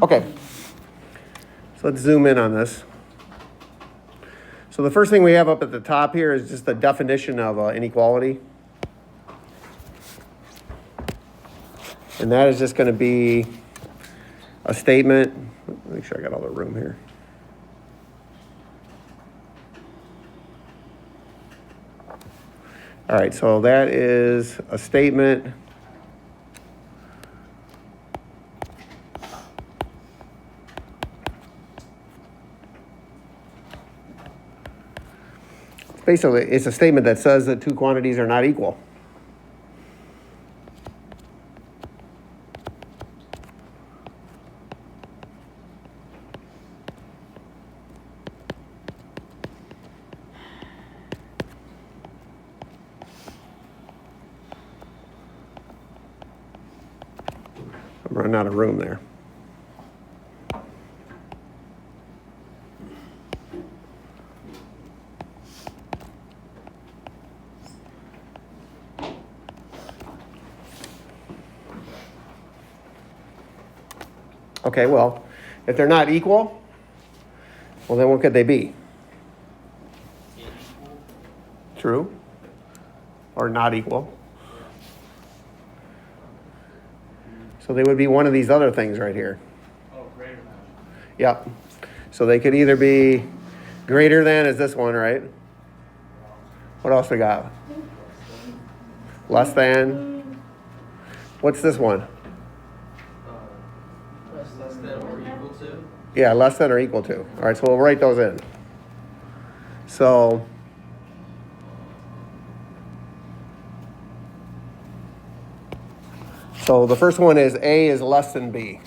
Okay, so let's zoom in on this. So the first thing we have up at the top here is just the definition of inequality. And that is just going to be a statement. Make sure I got all the room here. All right, so that is a statement basically it's a statement that says that two quantities are not equal. I'm running out of room there. Okay, well, if they're not equal, well, then what could they be? True. Or not equal. So they would be one of these other things right here. Oh, greater than. Yep. So they could either be greater than is this one, right? What else we got? Less than. What's this one? Less than or equal to. Yeah, less than or equal to. All right, so we'll write those in. So the first one is A is less than B.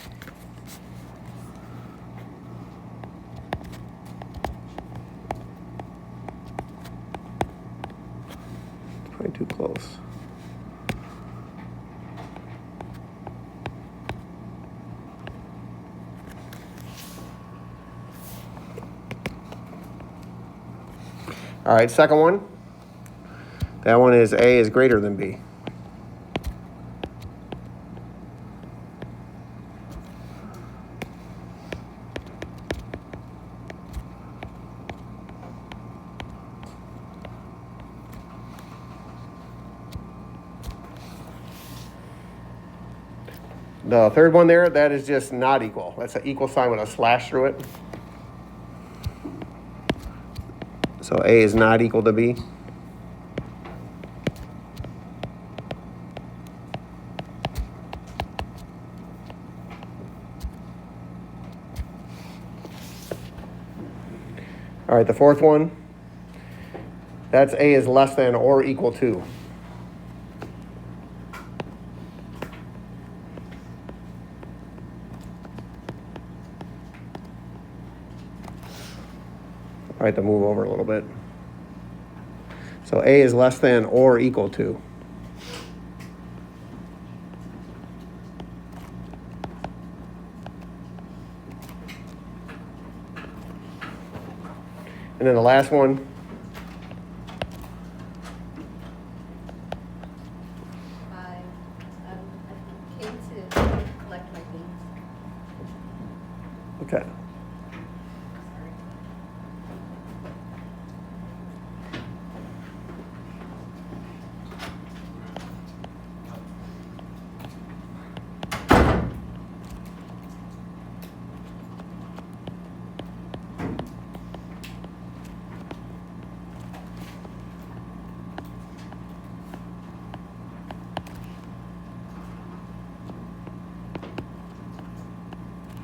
It's probably too close. All right, second one. That one is A is greater than B. The third one there, that is just not equal. That's an equal sign with a slash through it. So A is not equal to B. All right, the fourth one, that's A is less than or equal to. I have to move over a little bit. So A is less than or equal to. And then the last one, I came to collect my things. okay.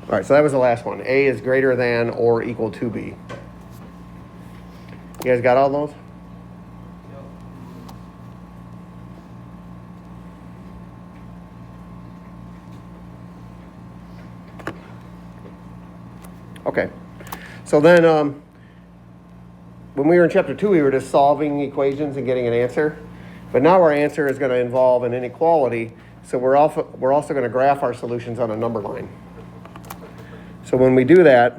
All right, so that was the last one. A is greater than or equal to B. You guys got all those? Okay. So then when we were in chapter 2, we were just solving equations and getting an answer. But now our answer is going to involve an inequality. So we're also going to graph our solutions on a number line. So when we do that,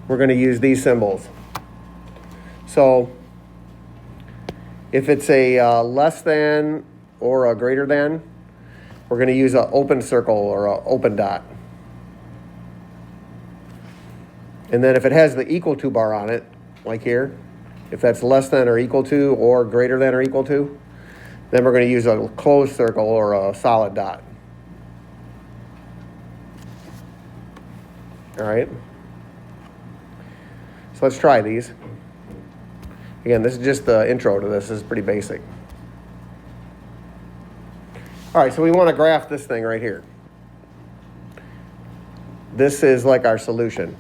we're going to use these symbols. So If it's a less than or a greater than, we're going to use an open circle or an open dot. And then if it has the equal to bar on it, like here, if that's less than or equal to or greater than or equal to, then we're going to use a closed circle or a solid dot. All right. So let's try these. Again, this is just the intro to this. This is pretty basic. All right, so we want to graph this thing right here. This is like our solution.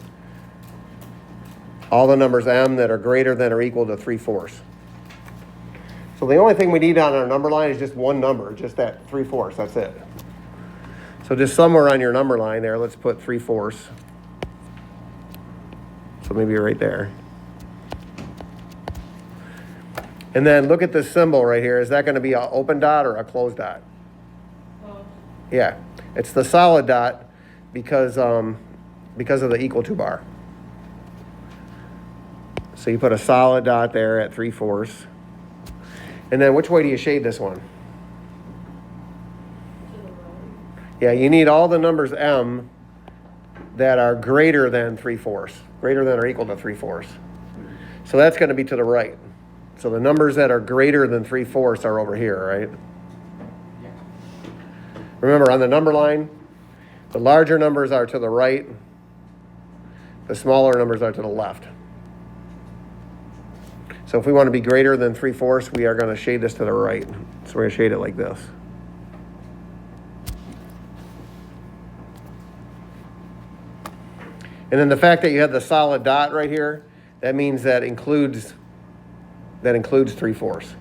All the numbers m that are greater than or equal to 3/4. So the only thing we need on our number line is just one number, just that 3/4. That's it. So just somewhere on your number line there, let's put 3/4. So maybe right there. And then look at this symbol right here. Is that going to be an open dot or a closed dot? Yeah, it's the solid dot because of the equal to bar. So you put a solid dot there at 3/4. And then which way do you shade this one? Yeah, you need all the numbers m that are greater than 3/4, greater than or equal to 3/4. So that's going to be to the right. So the numbers that are greater than 3/4 are over here, right? Remember, on the number line, the larger numbers are to the right, the smaller numbers are to the left. So if we want to be greater than 3/4, we are going to shade this to the right. So we're going to shade it like this. And then the fact that you have the solid dot right here, that means that includes 3/4.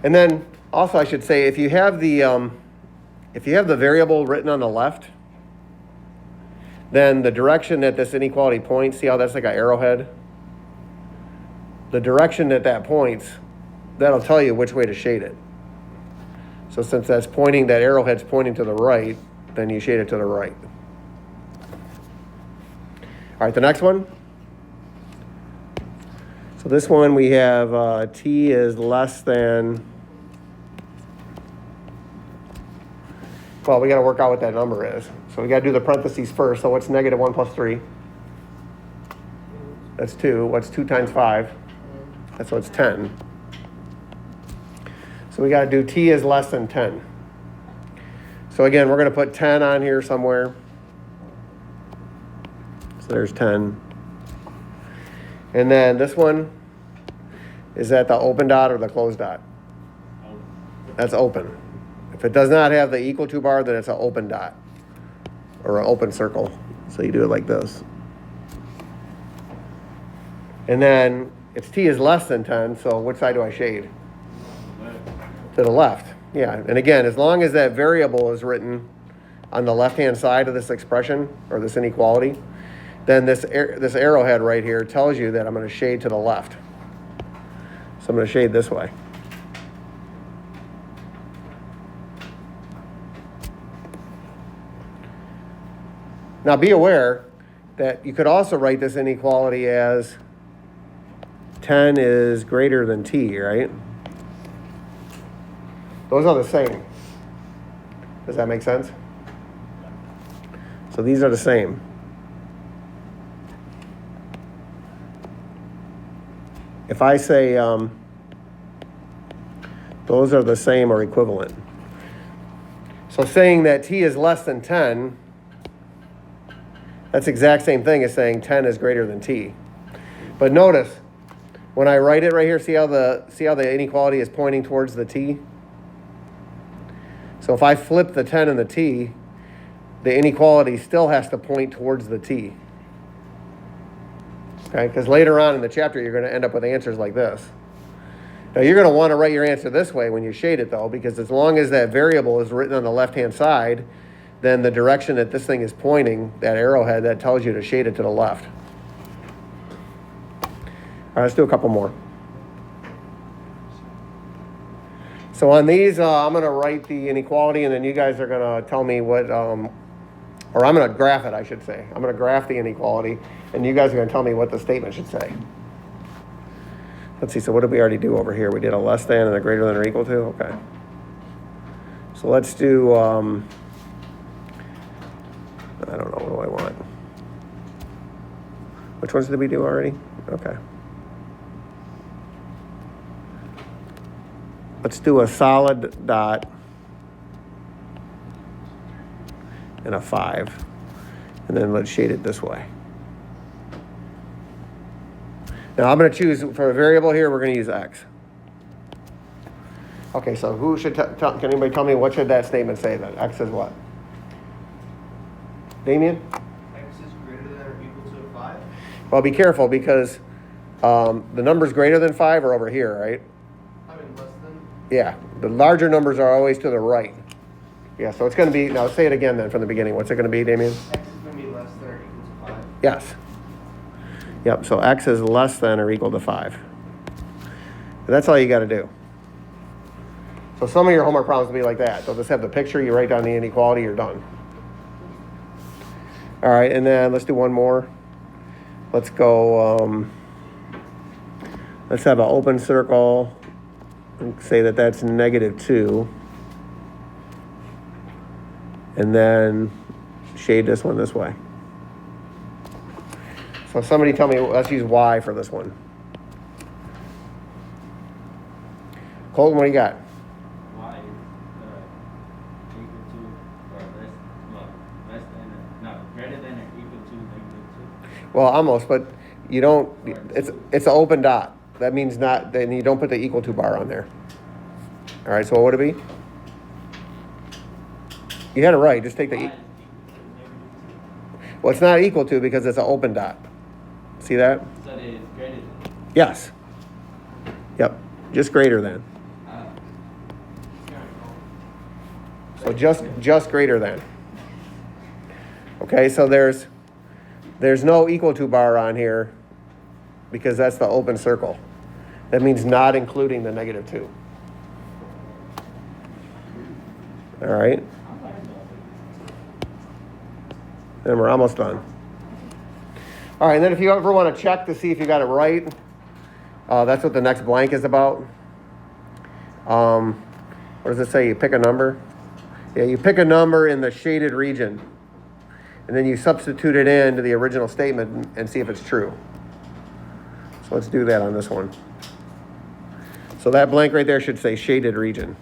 And then also I should say, if you have the variable written on the left, then the direction that this inequality points, see how that's like an arrowhead? The direction that points, that'll tell you which way to shade it. So since that arrowhead's pointing to the right, then you shade it to the right. All right, the next one. So this one we have t is less than, well, we got to work out what that number is. So we got to do the parentheses first. So what's -1 plus 3? That's 2. What's 2 times 5? That's what's 10. So we got to do t is less than 10. So again, we're going to put 10 on here somewhere. So there's 10. And then this one, is that the open dot or the closed dot? That's open. If it does not have the equal to bar, then it's an open dot or an open circle. So you do it like this. And then if t is less than 10, so which side do I shade? To the left. Yeah, and again, as long as that variable is written on the left-hand side of this expression or this inequality, then this arrowhead right here tells you that I'm going to shade to the left. So I'm going to shade this way. Now be aware that you could also write this inequality as 10 is greater than t, right? Those are the same. Does that make sense? So these are the same. If I say those are the same or equivalent. So saying that t is less than 10, that's the exact same thing as saying 10 is greater than t. But notice, when I write it right here, see how the inequality is pointing towards the t? So if I flip the 10 and the t, the inequality still has to point towards the t. Okay, because later on in the chapter, you're going to end up with answers like this. Now, you're going to want to write your answer this way when you shade it, though, because as long as that variable is written on the left-hand side, then the direction that this thing is pointing, that arrowhead, that tells you to shade it to the left. All right, let's do a couple more. So on these, I'm going to write the inequality, and then you guys are going to tell me what, or I'm going to graph it, I should say. I'm going to graph the inequality, and you guys are going to tell me what the statement should say. Let's see, so what did we already do over here? We did a less than and a greater than or equal to, okay. So let's do, I don't know, what do I want? Which ones did we do already? Okay. Let's do a solid dot and a 5. And then let's shade it this way. Now I'm going to choose, for a variable here, we're going to use x. Okay, so who should, can anybody tell me what should that statement say then? X is what? Damien? X is greater than or equal to 5? Well, be careful because the numbers greater than 5 are over here, right? I mean, less than? Yeah, the larger numbers are always to the right. Yeah, so it's going to be, now say it again then from the beginning. What's it going to be, Damien? X is going to be less than or equal to 5? Yes. Yep, so x is less than or equal to 5. That's all you got to do. So some of your homework problems will be like that. They'll just have the picture, you write down the inequality, you're done. All right, and then let's do one more. Let's go, let's have an open circle and say that that's -2. And then shade this one this way. So somebody tell me, let's use y for this one. Colton, what do you got? Y is equal to or less than no, greater than or equal to -2. Well, almost, but you don't, it's an open dot. That means not, then you don't put the equal to bar on there. All right, so what would it be? You had it right, just take the, Y is equal to -2. well, it's not equal to because it's an open dot. See that? So it is greater than. Yes. Yep, just greater than. So just greater than. Okay, so there's no equal to bar on here because that's the open circle. That means not including the -2. All right. And we're almost done. All right, and then if you ever want to check to see if you got it right, that's what the next blank is about. What does it say? You pick a number? Yeah, you pick a number in the shaded region, and then you substitute it into the original statement and see if it's true. So let's do that on this one. So that blank right there should say shaded region.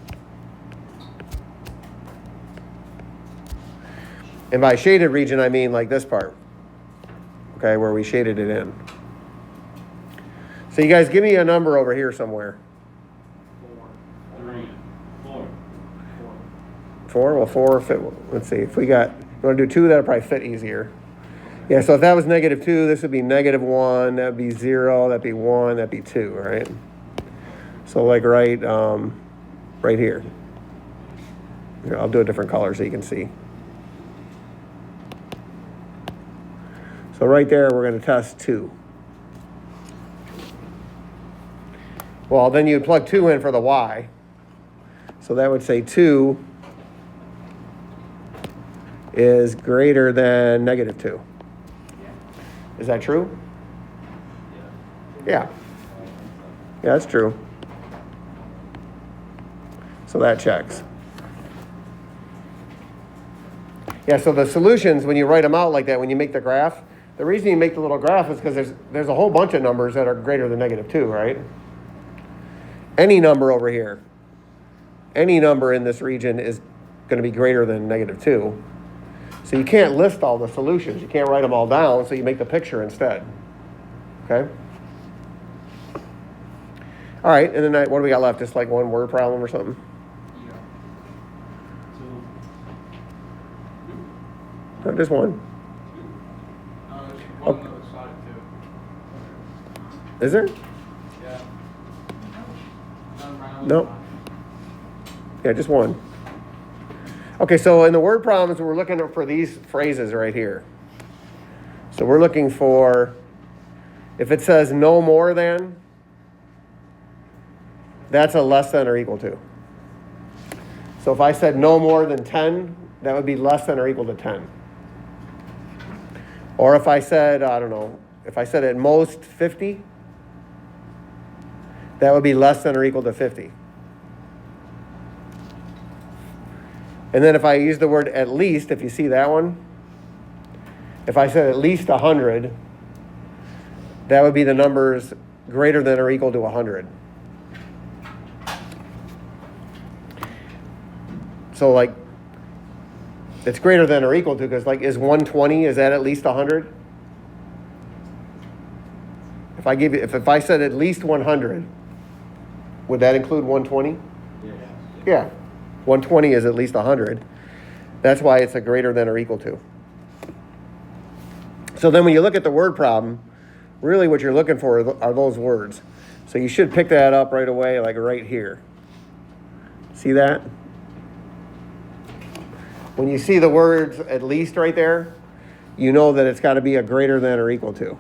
And by shaded region, I mean like this part. Okay, where we shaded it in. So you guys give me a number over here somewhere. 4, 3, 4. 4? Well, 4 fit. Let's see. If we got, you want to do 2, that'll probably fit easier. Yeah, so if that was -2, this would be -1, that'd be 0, that'd be 1, that'd be 2, right? So like right here. Here, I'll do a different color so you can see. So right there, we're going to test 2. Well, then you'd plug 2 in for the y. So that would say 2 is greater than -2. Is that true? Yeah. Yeah, that's true. So that checks. Yeah, so the solutions, when you write them out like that, when you make the graph, the reason you make the little graph is because there's a whole bunch of numbers that are greater than -2, right? Any number over here, any number in this region is going to be greater than -2. So you can't list all the solutions. You can't write them all down, so you make the picture instead. Okay? All right, and then what do we got left? Just like one word problem or something? Yeah. 2. No, just one. There's Oh. one on the other side too. Is there? Yeah. None right on the Nope. side. Yeah, just one. Okay, so in the word problems, we're looking for these phrases right here. So we're looking for, if it says no more than, that's a less than or equal to. So if I said no more than 10, that would be less than or equal to 10. Or if I said, I don't know, if I said at most 50, That would be less than or equal to 50. And then if I use the word at least, if you see that one, if I said at least 100, that would be the numbers greater than or equal to 100. So like, it's greater than or equal to, because like, is 120, is that at least 100? If I give you, if I said at least 100, would that include 120? Yes. Yeah. 120 is at least 100. That's why it's a greater than or equal to. So then when you look at the word problem, really what you're looking for are those words. So you should pick that up right away, like right here. See that? When you see the words at least right there, you know that it's got to be a greater than or equal to.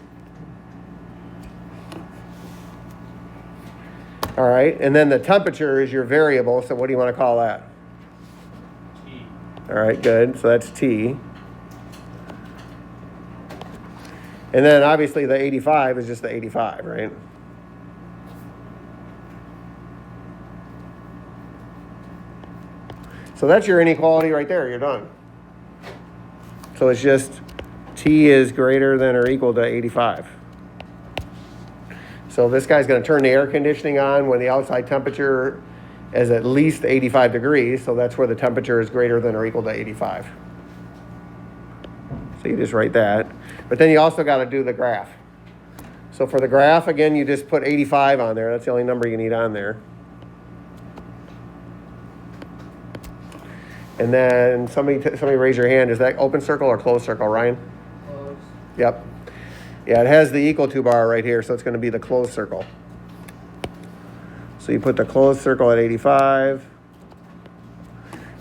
All right, and then the temperature is your variable, so what do you want to call that? T. All right, good, so that's T. And then obviously the 85 is just the 85, right? So that's your inequality right there, you're done. So it's just T is greater than or equal to 85. So this guy's going to turn the air conditioning on when the outside temperature is at least 85 degrees. So that's where the temperature is greater than or equal to 85. So you just write that. But then you also got to do the graph. So for the graph, again, you just put 85 on there. That's the only number you need on there. And then somebody raise your hand. Is that open circle or closed circle, Ryan? Close. Yep. Yeah, it has the equal to bar right here, so it's going to be the closed circle. So you put the closed circle at 85.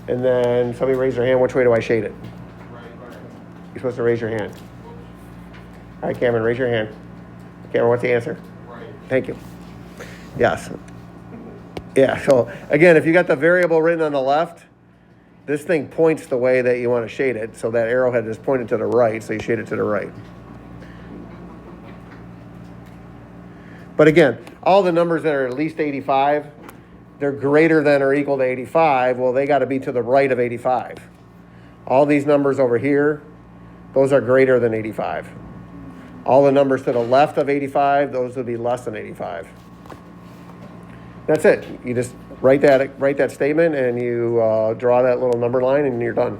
And then somebody raise their hand. Which way do I shade it? Right. You're supposed to raise your hand. All right, Cameron, raise your hand. Cameron, what's the answer? Right. Thank you. Yes. Yeah, so again, if you got the variable written on the left, this thing points the way that you want to shade it. So that arrowhead is pointed to the right, so you shade it to the right. But again, all the numbers that are at least 85, they're greater than or equal to 85. Well, they got to be to the right of 85. All these numbers over here, those are greater than 85. All the numbers to the left of 85, those would be less than 85. That's it. You just write that statement and you draw that little number line and you're done.